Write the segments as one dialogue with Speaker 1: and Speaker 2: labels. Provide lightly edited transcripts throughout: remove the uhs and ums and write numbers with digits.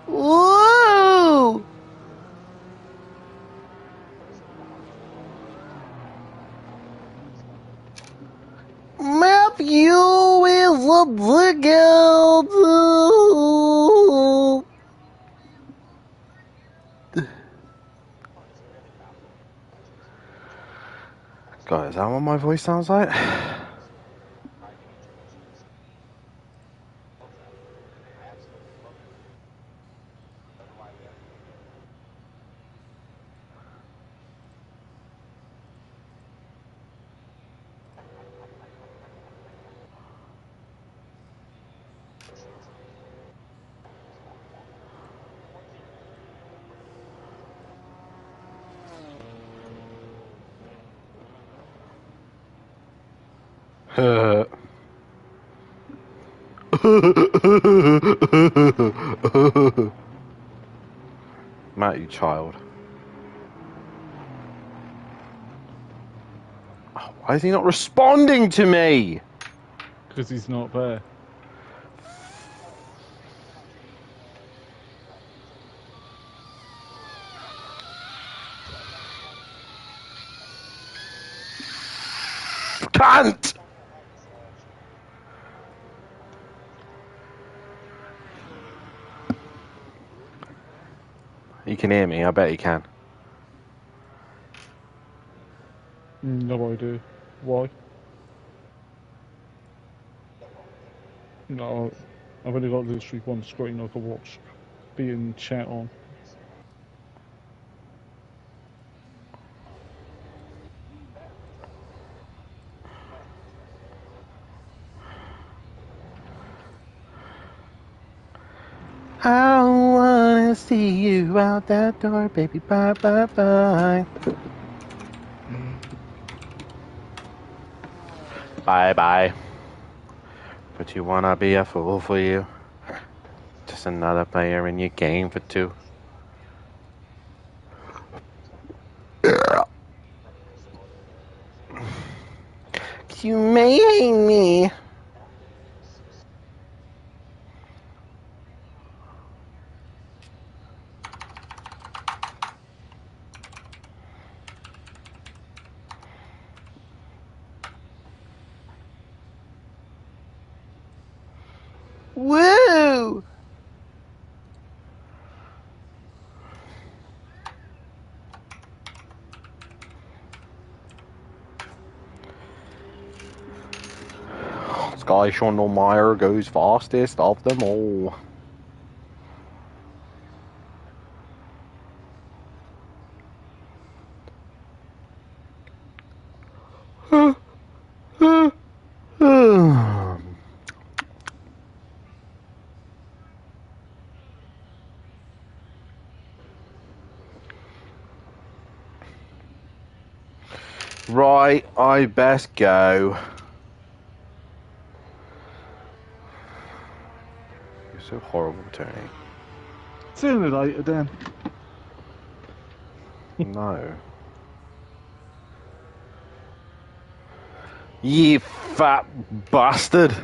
Speaker 1: Whoa! Matthew is a digger. God, is that what my voice sounds like? Matt, you child. Oh, why is he not responding to me?
Speaker 2: Because he's not there.
Speaker 1: Cunt! He can hear me, I bet he can.
Speaker 2: No idea. Why? No, I've only got literally one screen I can watch being chat on.
Speaker 1: I wanna see you out that door, baby. Bye, bye, bye. Bye, bye. But you wanna be a fool for you? Just another player in your game for two. You may hate me. Woo! Sky Meyer goes fastest of them all. Right, I best go. You're so horrible, Tony.
Speaker 2: Sooner or later, Dan.
Speaker 1: No. You fat bastard.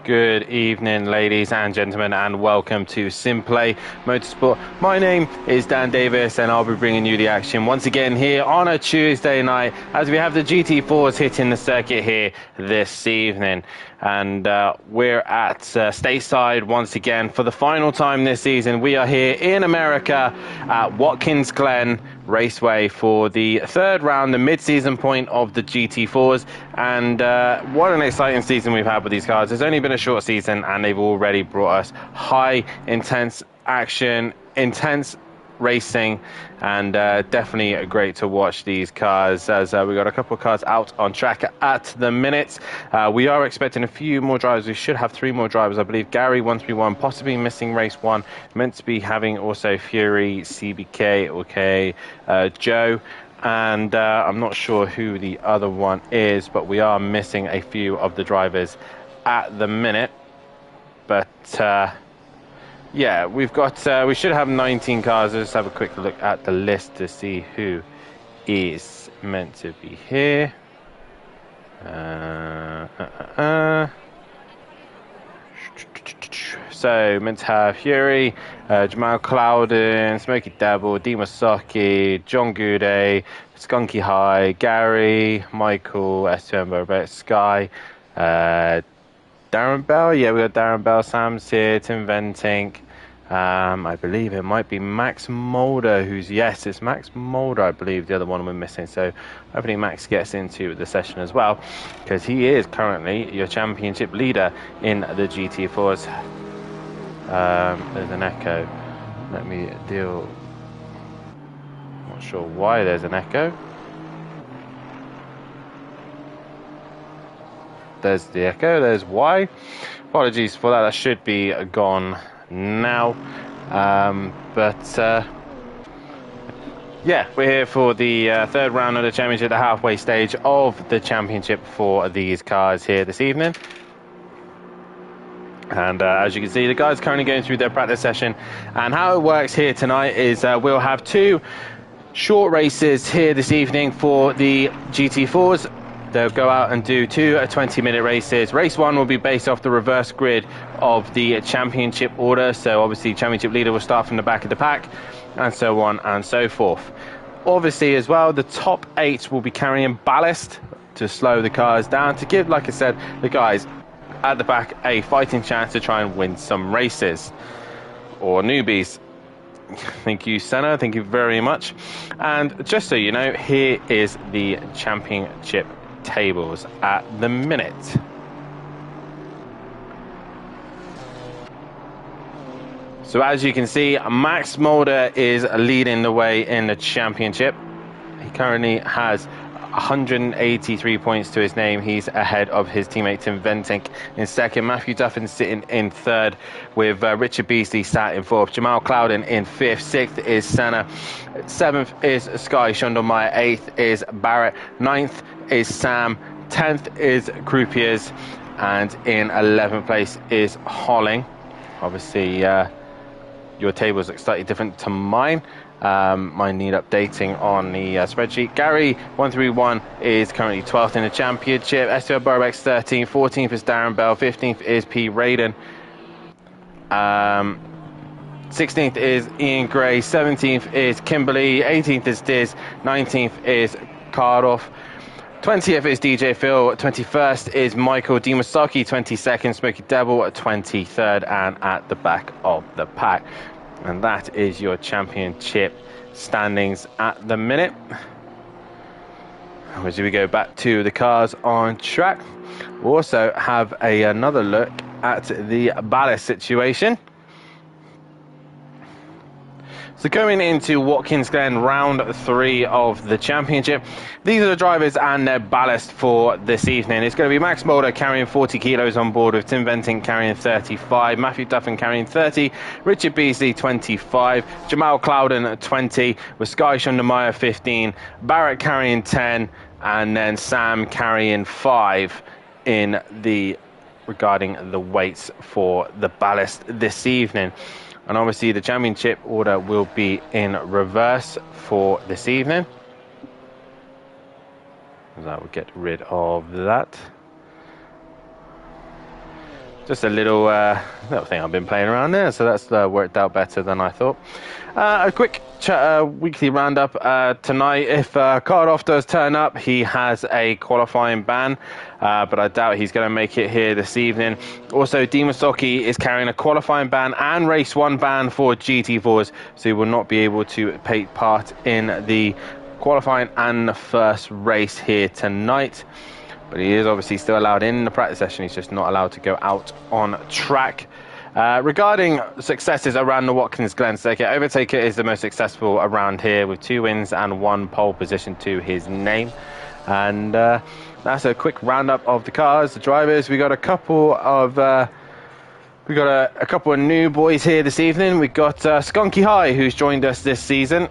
Speaker 1: Good evening, ladies and gentlemen, and welcome to SimPlay Motorsport. My name is Dan Davis, and I'll be bringing you the action once again here on a Tuesday night as we have the GT4s hitting the circuit here this evening. And we're at stateside once again for the final time this season. We are here in America at Watkins Glen Raceway for the third round, the mid-season point of the GT4s. And what an exciting season we've had with these cars. It's only been a short season and they've already brought us high intense action, intense racing, and definitely great to watch these cars as we got a couple of cars out on track at the minute. We are expecting a few more drivers. We should have 3 more drivers, I believe. Gary 131 possibly missing race 1, meant to be having also Fury, CBK, okay, Joe, and I'm not sure who the other one is, but we are missing a few of the drivers at the minute. But yeah, we've got we should have 19 cars. Let's have a quick look at the list to see who is meant to be here. So meant to have Fury, Jamal Clouden, Smokey Devil, Dima Saki, John Goudet, Skunky High, Gary, Michael, S2M, Sky, Darren Bell. Yeah, we got Darren Bell, Sam's here, Tim Ventink, I believe it might be Max Mulder, yes, it's Max Mulder, I believe, the other one we're missing. So hopefully Max gets into the session as well, because he is currently your championship leader in the GT4s. There's an echo. Let me deal. Not sure why there's an echo. There's the echo. There's why. Apologies for that. That should be gone now. Yeah, we're here for the third round of the championship, the halfway stage of the championship for these cars here this evening. And as you can see, the guys currently going through their practice session. And how it works here tonight is we'll have 2 short races here this evening for the GT4s. They'll go out and do 2 20-minute races. Race 1 will be based off the reverse grid of the championship order. So obviously championship leader will start from the back of the pack, and so on and so forth. Obviously as well, the top 8 will be carrying ballast to slow the cars down, to give, like I said, the guys at the back a fighting chance to try and win some races. Or newbies. Thank you, Senna. Thank you very much. And just so you know, here is the championship tables at the minute. So as you can see, Max Mulder is leading the way in the championship. He currently has 183 points to his name. He's ahead of his teammate Tim Ventink in second. Matthew Duffin sitting in third, with Richard Beasley sat in fourth. Jamal Clouden in fifth. Sixth is Senna. Seventh is Sky Shondelmeyer. Eighth is Barrett. Ninth is Sam. 10th is Croupiers. And in 11th place is Holling. Obviously, your tables look slightly different to mine. Mine need updating on the spreadsheet. Gary 131 is currently 12th in the championship. Esther Burbeck's 13th. 14th is Darren Bell. 15th is P. Raiden. 16th is Ian Gray. 17th is Kimberly. 18th is Diz. 19th is Cardoff. 20th is DJ Phil. 21st is Michael Dimasaki. 22nd, Smokey Devil. 23rd, and at the back of the pack. And that is your championship standings at the minute. As we go back to the cars on track, we'll also have another look at the ballast situation. So going into Watkins Glen round 3 of the championship, these are the drivers and their ballast for this evening. It's going to be Max Mulder carrying 40 kilos on board, with Tim Venting carrying 35, Matthew Duffin carrying 30, Richard Beasley 25, Jamal Clouden 20, with Sky Shondelmeyer 15, Barrett carrying 10, and then Sam carrying 5 in the regarding the weights for the ballast this evening. And obviously the championship order will be in reverse for this evening. That will get rid of that. Just a little thing I've been playing around there, so that's worked out better than I thought. A quick weekly roundup tonight. If Cardoff does turn up, he has a qualifying ban, but I doubt he's going to make it here this evening. Also, Dimasaki is carrying a qualifying ban and race 1 ban for GT4s, so he will not be able to take part in the qualifying and the first race here tonight. But he is obviously still allowed in the practice session. He's just not allowed to go out on track. Regarding successes around the Watkins Glen circuit, Overtaker is the most successful around here, with 2 wins and 1 pole position to his name. And that's a quick roundup of the cars, the drivers. We got a couple of a couple of new boys here this evening. We got Skunky High, who's joined us this season.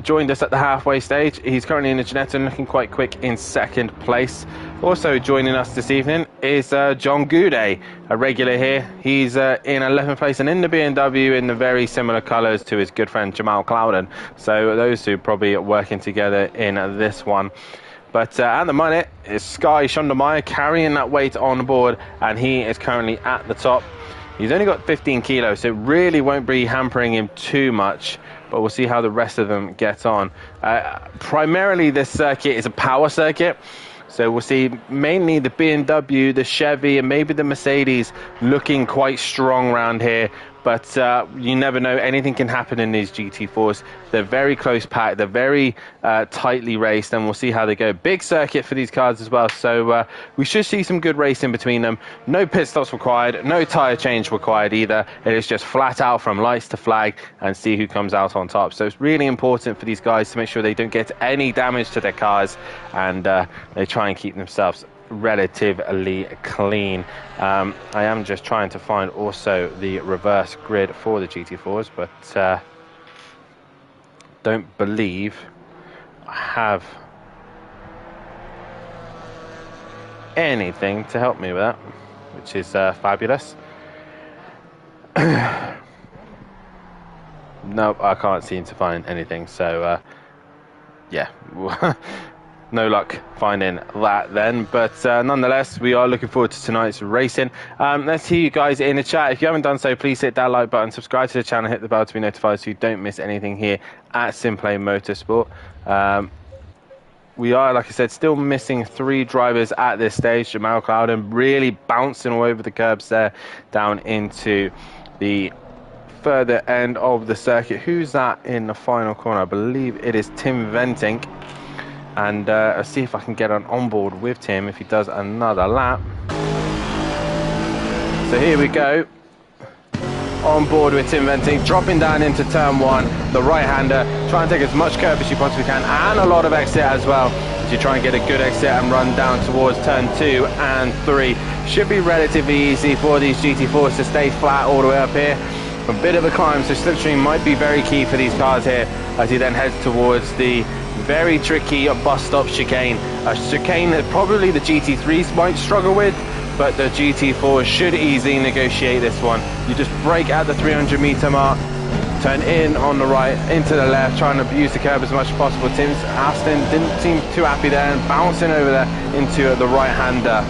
Speaker 1: Joined us at the halfway stage. He's currently in the Genetton, looking quite quick in 2nd place. Also joining us this evening is John Goudet, a regular here. He's in 11th place and in the BMW in the very similar colours to his good friend Jamal Clouden. So those two probably working together in this one. But at the minute, it's Sky Shondelmeyer carrying that weight on board, and he is currently at the top. He's only got 15 kilos, so it really won't be hampering him too much. But we'll see how the rest of them get on. Primarily, this circuit is a power circuit. So we'll see mainly the BMW, the Chevy, and maybe the Mercedes looking quite strong around here. but you never know. Anything can happen in these GT4s. They're very close packed. They're very tightly raced, and we'll see how they go. Big circuit for these cars as well, so we should see some good racing between them. No pit stops required, no tyre change required either. It is just flat out from lights to flag and see who comes out on top. So it's really important for these guys to make sure they don't get any damage to their cars, and they try and keep themselves relatively clean. I am just trying to find also the reverse grid for the GT4s, but don't believe I have anything to help me with that, which is fabulous. No, I can't seem to find anything, so yeah. No luck finding that then, but nonetheless, we are looking forward to tonight's racing. Let's hear you guys in the chat. If you haven't done so, please hit that like button, subscribe to the channel, hit the bell to be notified so you don't miss anything here at SimPlay Motorsport. We are, like I said, still missing 3 drivers at this stage. Jamal Clouden really bouncing all over the curbs there down into the further end of the circuit. Who's that in the final corner? I believe it is Tim Ventink. And I'll see if I can get on board with Tim if he does another lap. So here we go. On board with Tim Ventink, dropping down into turn 1, the right-hander. Try and take as much curve as you possibly can, and a lot of exit as well, as you try and get a good exit and run down towards turn 2 and 3. Should be relatively easy for these GT4s to stay flat all the way up here. A bit of a climb, so slipstream might be very key for these cars here as he then heads towards the very tricky bus stop chicane. A chicane that probably the GT3s might struggle with, but the GT4 should easily negotiate this one. You just brake at the 300 meter mark, turn in on the right, into the left, trying to abuse the curb as much as possible. Aston didn't seem too happy there, and bouncing over there into the right-hander.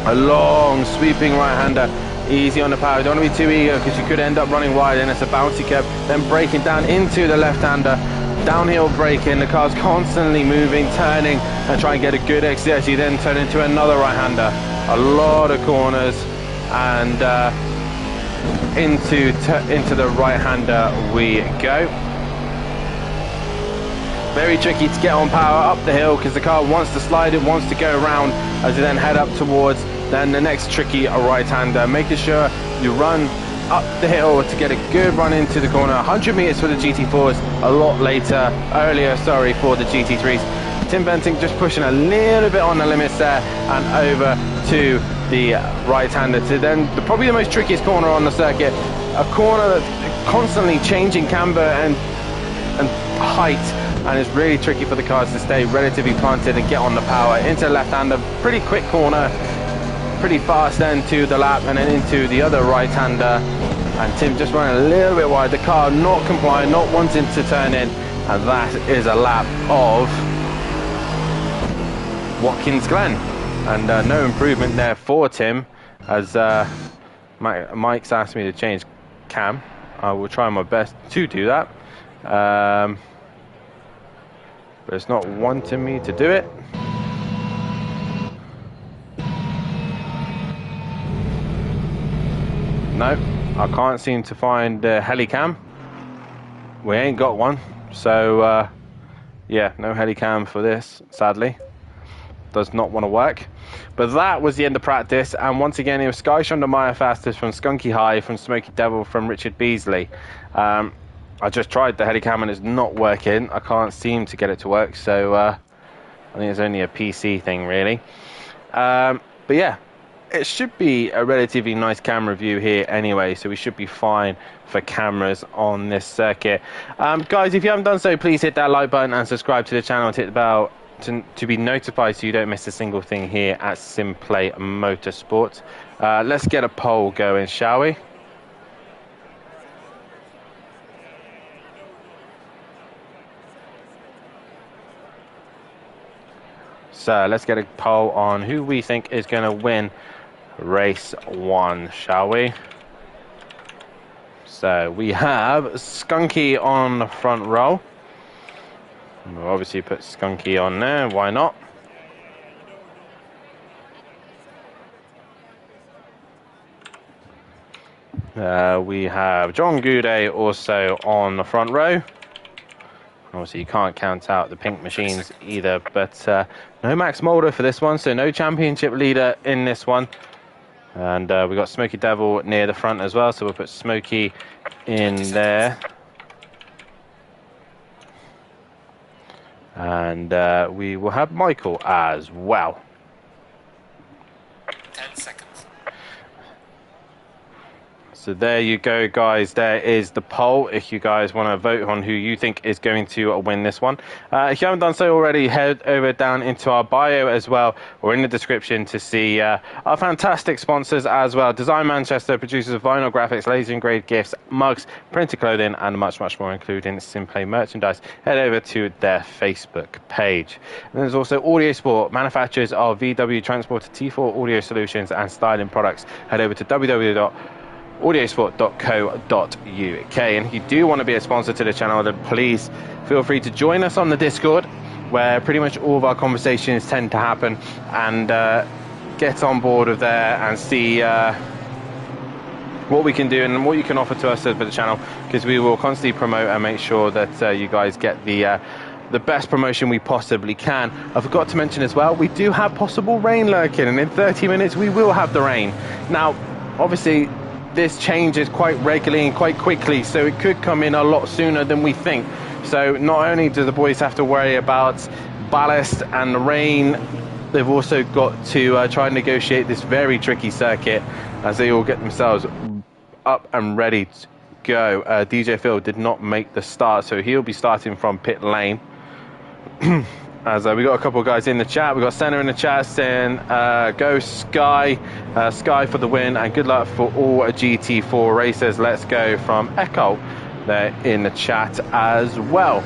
Speaker 1: A long sweeping right-hander. Easy on the power, don't want to be too eager because you could end up running wide, and it's a bouncy curb. Then braking down into the left-hander. Downhill braking, the car's constantly moving, turning, and try and get a good exit as you then turn into another right-hander. A lot of corners, and into the right-hander we go. Very tricky to get on power up the hill because the car wants to slide, it wants to go around as you then head up towards then the next tricky right-hander. Making sure you run up the hill to get a good run into the corner. 100 meters for the GT4s, a lot earlier for the GT3s. Tim Ventink just pushing a little bit on the limits there and over to the right-hander to then probably the most trickiest corner on the circuit. A corner that's constantly changing camber and height, and it's really tricky for the cars to stay relatively planted and get on the power. Into the left-hander, pretty quick corner, pretty fast then to the lap, and then into the other right-hander, and Tim just running a little bit wide. The car not complying, not wanting to turn in, and that is a lap of Watkins Glen, and no improvement there for Tim, as Mike's asked me to change cam. I will try my best to do that, but it's not wanting me to do it. No, I can't seem to find the helicam. We ain't got one, so yeah, no helicam for this, sadly. Does not want to work. But that was the end of practice, and once again it was Sky Shonda fastest from Skunky High, from Smoky Devil, from Richard Beasley. I just tried the helicam and it's not working. I can't seem to get it to work, so I think it's only a PC thing really. But yeah, it should be a relatively nice camera view here anyway, so we should be fine for cameras on this circuit. Guys, if you haven't done so, please hit that like button and subscribe to the channel and hit the bell to be notified so you don't miss a single thing here at SimPlay Motorsport. Let's get a poll going, shall we? So let's get a poll on who we think is going to win race 1, shall we? So we have Skunky on the front row. We'll obviously put Skunky on there, why not? We have John Goudet also on the front row. Obviously, you can't count out the pink machines either, but no Max Mulder for this one, so no championship leader in this one. And we got Smokey Devil near the front as well, so we'll put Smokey in there. And we will have Michael as well.
Speaker 3: 10 seconds.
Speaker 1: So there you go, guys. There is the poll. If you guys want to vote on who you think is going to win this one. If you haven't done so already, head over down into our bio as well, or in the description to see our fantastic sponsors as well. Design Manchester, producers of vinyl graphics, laser engraved gifts, mugs, printed clothing, and much, much more, including SimPlay merchandise. Head over to their Facebook page. And there's also Audio Sport, manufacturers of VW Transporter T4 audio solutions and styling products. Head over to www.audiosport.co.uk. And if you do want to be a sponsor to the channel, then please feel free to join us on the Discord, where pretty much all of our conversations tend to happen, and get on board with there and see what we can do and what you can offer to us for the channel, because we will constantly promote and make sure that you guys get the best promotion we possibly can. I forgot to mention as well, we do have possible rain lurking, and in 30 minutes we will have the rain. Now, obviously, this changes quite regularly and quite quickly, so it could come in a lot sooner than we think. So not only do the boys have to worry about ballast and rain, they've also got to try and negotiate this very tricky circuit as they all get themselves up and ready to go. DJ Phil did not make the start, so he'll be starting from pit lane. As we got a couple of guys in the chat. We got Senna in the chat saying go Sky, Sky for the win, and good luck for all GT4 racers. Let's go from Echo there in the chat as well.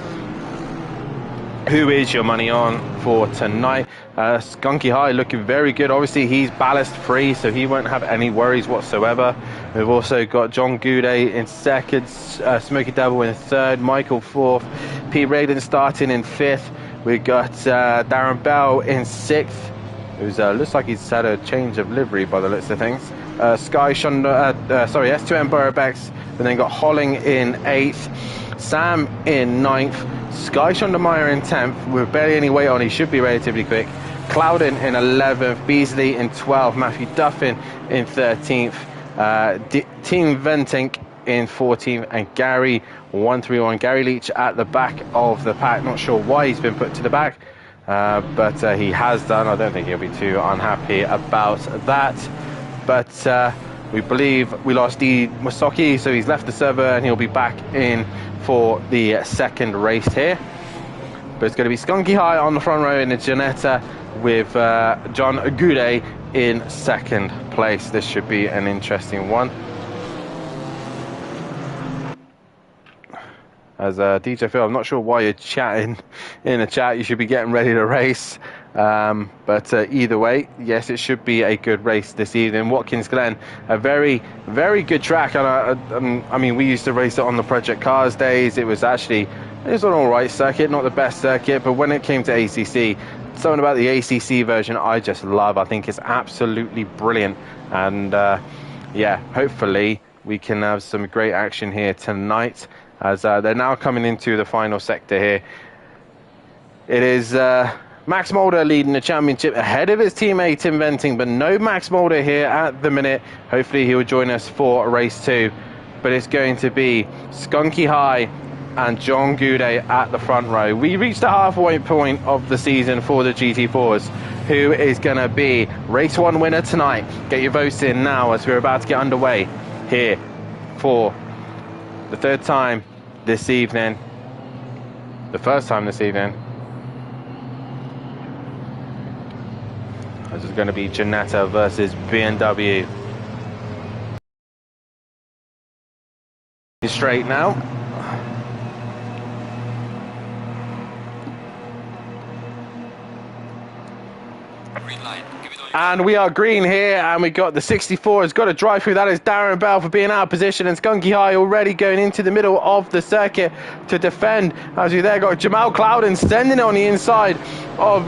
Speaker 1: Who is your money on for tonight? Skunky High looking very good. Obviously he's ballast free, so he won't have any worries whatsoever. We've also got John Goudet in second, Smokey Devil in third, Michael fourth, P. Raiden starting in fifth. We got Darren Bell in sixth, who's looks like he's had a change of livery by the looks of things. Sky Shonda, S2M Burbex, and then got Holling in eighth, Sam in ninth, Sky Shondameyer in 10th, with barely any weight on, he should be relatively quick. Clouden in 11th, Beasley in 12th, Matthew Duffin in 13th, Team Ventink in 14th, and Gary 131. Gary Leach at the back of the pack. Not sure why he's been put to the back, but he has done. I don't think he'll be too unhappy about that. But we believe we lost D. Masoki, so he's left the server and he'll be back in for the second race here. But it's going to be Skunky High on the front row in the Janetta, with John Goudet in second place. This should be an interesting one. As DJ Phil, I'm not sure why you're chatting in the chat. You should be getting ready to race. But either way, yes, it should be a good race this evening. Watkins Glen, a very, very good track. And I mean, we used to race it on the Project Cars days. It was an all right circuit, not the best circuit. But when it came to ACC, something about the ACC version I just love. I think it's absolutely brilliant. And yeah, hopefully we can have some great action here tonight, as they're now coming into the final sector here. It is Max Mulder leading the championship ahead of his teammate Tim Venting, but no Max Mulder here at the minute. Hopefully he will join us for race 2, but it's going to be Skunky High and John Goudet at the front row. We reached the halfway point of the season for the GT4s. Who is going to be race 1 winner tonight? Get your votes in now, as we're about to get underway here for the third time this evening, the first time this evening. This is going to be Janetta versus BMW. Straight now. And we are green here, and we got the 64 has got a drive through. That is Darren Bell for being out of position, and Skunky High already going into the middle of the circuit to defend. As we there got Jamal Clouden sending it on the inside of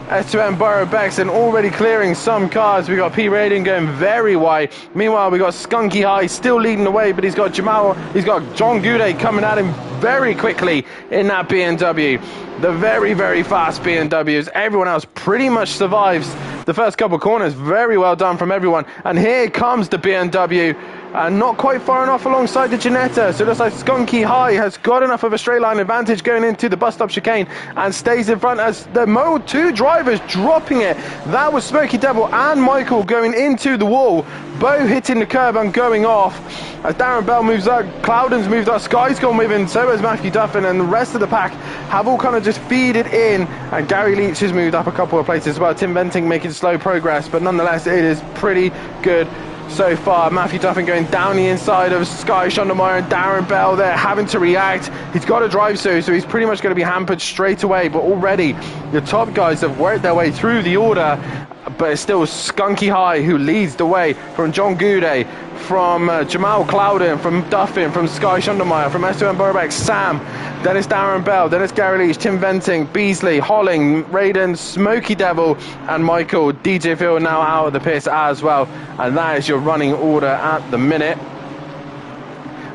Speaker 1: S2M Borough Bexon already clearing some cars. We got P Raiden going very wide. Meanwhile, we got Skunky High still leading the way, but he's got John Goudet coming at him very quickly in that BMW. The very, very fast BMWs. Everyone else pretty much survives the first couple of corners. Very well done from everyone. And here comes the BMW. Not quite far enough alongside the Ginetta, so it looks like Skunky High has got enough of a straight line advantage going into the bus stop chicane and stays in front as the Mode 2 drivers dropping it. That was Smoky Devil and Michael going into the wall, Bo hitting the curb and going off. As Darren Bell moves up, Cloudon's moved up, Sky's gone with him, so has Matthew Duffin, and the rest of the pack have all kind of just feeded in, and Gary Leach has moved up a couple of places as well. Tim Venting making slow progress, but nonetheless it is pretty good so far. Matthew Duffin going down the inside of Sky Shondermeyer, and Darren Bell there having to react. He's got to drive so he's pretty much going to be hampered straight away, but already the top guys have worked their way through the order, but it's still Skunky High who leads the way from John Goudet, from Jamal Cloudon, from Duffin, from Sky Shondermeyer, from S2M Burbeck, Sam, then it's Darren Bell, then it's Gary Leach, Tim Venting, Beasley, Holling, Raiden, Smoky Devil, and Michael. DJ Phil now out of the pits as well, and that is your running order at the minute.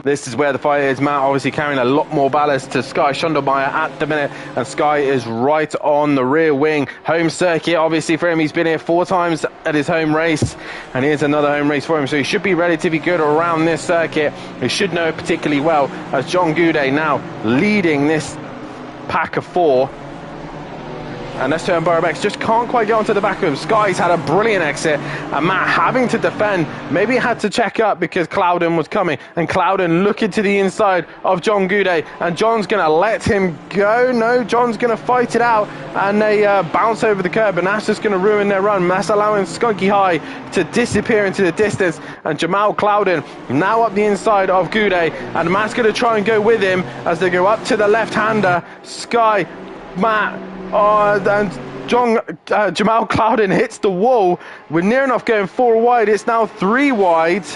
Speaker 1: This is where the fight is. Matt obviously carrying a lot more ballast to Sky Shondermeyer at the minute, and Sky is right on the rear wing. Home circuit, obviously, for him. He's been here 4 times at his home race, and here's another home race for him, so he should be relatively good around this circuit. He should know it particularly well, as John Goudet now leading this pack of 4. And S2M Burbeck just can't quite get onto the back of him. Sky's had a brilliant exit, and Matt having to defend. Maybe he had to check up because Cloudon was coming, and Cloudon looking to the inside of John Goudet, and John's going to let him go. No, John's going to fight it out, and they bounce over the curb, and that's just going to ruin their run. That's allowing Skunky High to disappear into the distance, and Jamal Cloudon now up the inside of Goudet, and Matt's going to try and go with him as they go up to the left-hander. Sky, Matt, and Jamal Cloudon hits the wall. We're near enough going 4 wide. It's now 3 wide.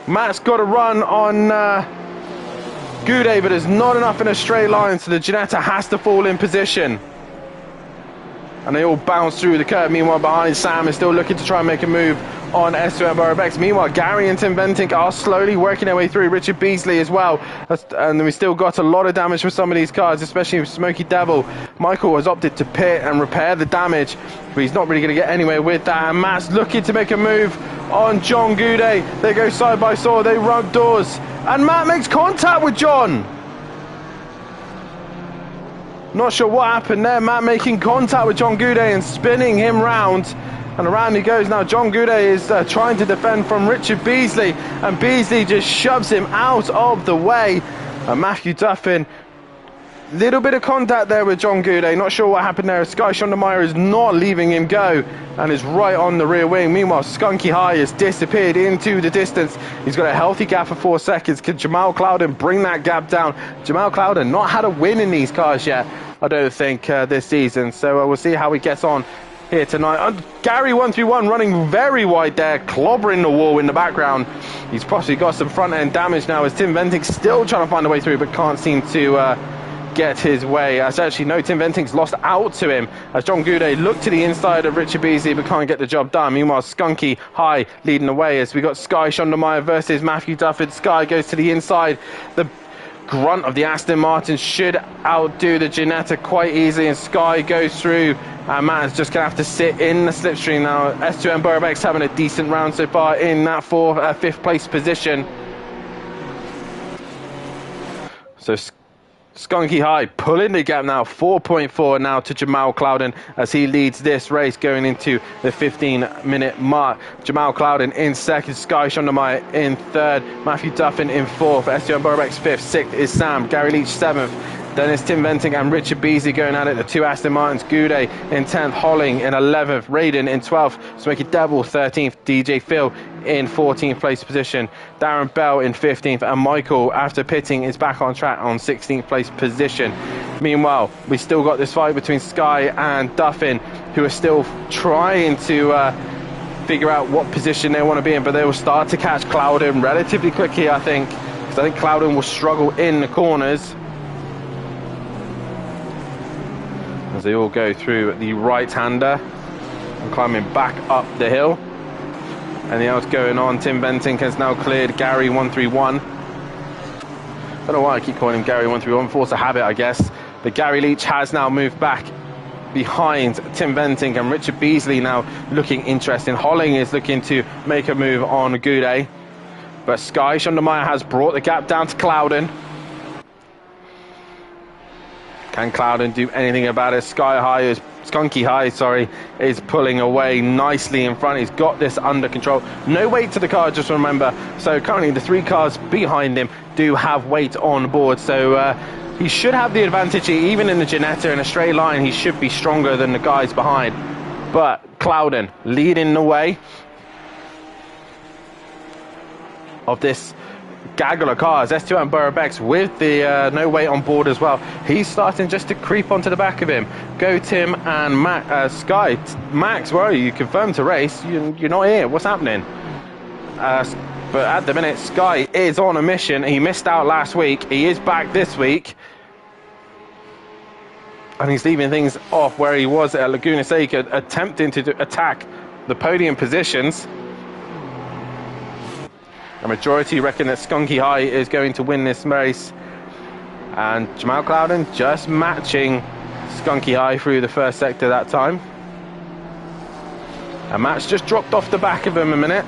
Speaker 1: Matt's got to run on Goudet, but there's not enough in a straight line, so the Ginetta has to fall in position. And they all bounce through the curb. Meanwhile, behind, Sam is still looking to try and make a move on S2M Burbeck. Meanwhile, Gary and Tim Venting are slowly working their way through. Richard Beasley as well. And we still got a lot of damage from some of these cars, especially with Smoky Devil. Michael has opted to pit and repair the damage, but he's not really going to get anywhere with that. And Matt's looking to make a move on John Goudet. They go side by side, they rub doors, and Matt makes contact with John. Not sure what happened there. Matt making contact with John Goudet and spinning him round. And around he goes now. John Goudet is trying to defend from Richard Beasley, and Beasley just shoves him out of the way. And Matthew Duffin, little bit of contact there with John Goudet. Not sure what happened there. Sky Shondermeyer is not leaving him go and is right on the rear wing. Meanwhile, Skunky High has disappeared into the distance. He's got a healthy gap of 4 seconds. Can Jamal Cloudon bring that gap down? Jamal Cloudon not had a win in these cars yet, I don't think, this season. So we'll see how he gets on here tonight. Gary 131 running very wide there, clobbering the wall in the background. He's possibly got some front end damage now, as Tim Venting still trying to find a way through, but can't seem to get his way. As actually, no, Tim Venting's lost out to him, as John Goudet looked to the inside of Richard Beasley but can't get the job done. Meanwhile, Skunky High leading the way, as we got Sky Shondermeyer versus Matthew Duffin. Sky goes to the inside. The grunt of the Aston Martin should outdo the Ginetta quite easily, and Sky goes through, and Matt is just going to have to sit in the slipstream now. S2M Burbeck's having a decent round so far in that 5th place position. So Skunky High pulling the gap now, 4.4 now to Jamal Cloudon, as he leads this race going into the 15-minute mark. Jamal Cloudon in 2nd, Sky Shondermeyer in 3rd, Matthew Duffin in 4th, S2M Burbeck's 5th, 6th is Sam, Gary Leach 7th. Then it's Tim Venting and Richard Beasley going at it, the 2 Aston Martins. Goudet in 10th, Holling in 11th, Raiden in 12th, Smoky Devil 13th, DJ Phil in 14th place position, Darren Bell in 15th, and Michael, after pitting, is back on track on 16th place position. Meanwhile, we still got this fight between Sky and Duffin, who are still trying to figure out what position they want to be in, but they will start to catch Cloudon relatively quickly, I think, because I think Cloudon will struggle in the corners. as they all go through the right-hander and climbing back up the hill. Anything else going on? Tim Bentinck has now cleared Gary 131. Don't know why I keep calling him Gary 131, force a habit I guess. But Gary Leach has now moved back behind Tim Bentinck, and Richard Beasley now looking interesting. Holling is looking to make a move on Goudet, but Sky Schondermeyer has brought the gap down to Clouden. Can Clouden do anything about it? Skunky High, is pulling away nicely in front. He's got this under control. No weight to the car, just remember. So currently the 3 cars behind him do have weight on board. So he should have the advantage. Even in the Ginetta, in a straight line, he should be stronger than the guys behind. But Clouden leading the way of this gaggle of cars. S2 and Burbex with the no weight on board as well. He's starting just to creep onto the back of him. Go Tim and Sky. Max, where are you? You confirmed to race. You're not here. What's happening? But at the minute, Sky is on a mission. He missed out last week. He is back this week. And he's leaving things off where he was at Laguna Seca, attempting to attack the podium positions. The majority reckon that Skunky High is going to win this race. And Jamal Clouden just matching Skunky High through the first sector that time. And Max just dropped off the back of him a minute.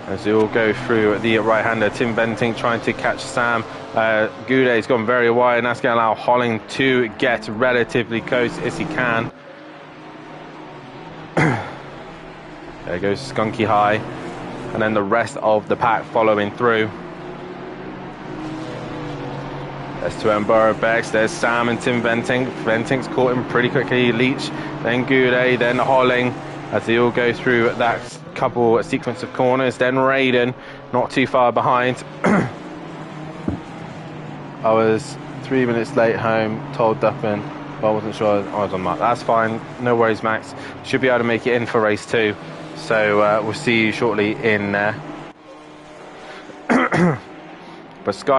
Speaker 1: As they all go through the right-hander, Tim Bentinck trying to catch Sam. Goudet's gone very wide, and that's going to allow Holling to get relatively close as he can. There goes Skunky High, and then the rest of the pack following through. There's S2 Burbex, there's Sam and Tim Bentinck. Bentinck's caught him pretty quickly. Leach, then Goudet, then Holling, as they all go through that sequence of corners. Then Raiden, not too far behind. I was 3 minutes late home, told Duffin, but I wasn't sure I was on mark. That's fine, no worries Max. Should be able to make it in for race 2. So we'll see you shortly in there. But Sky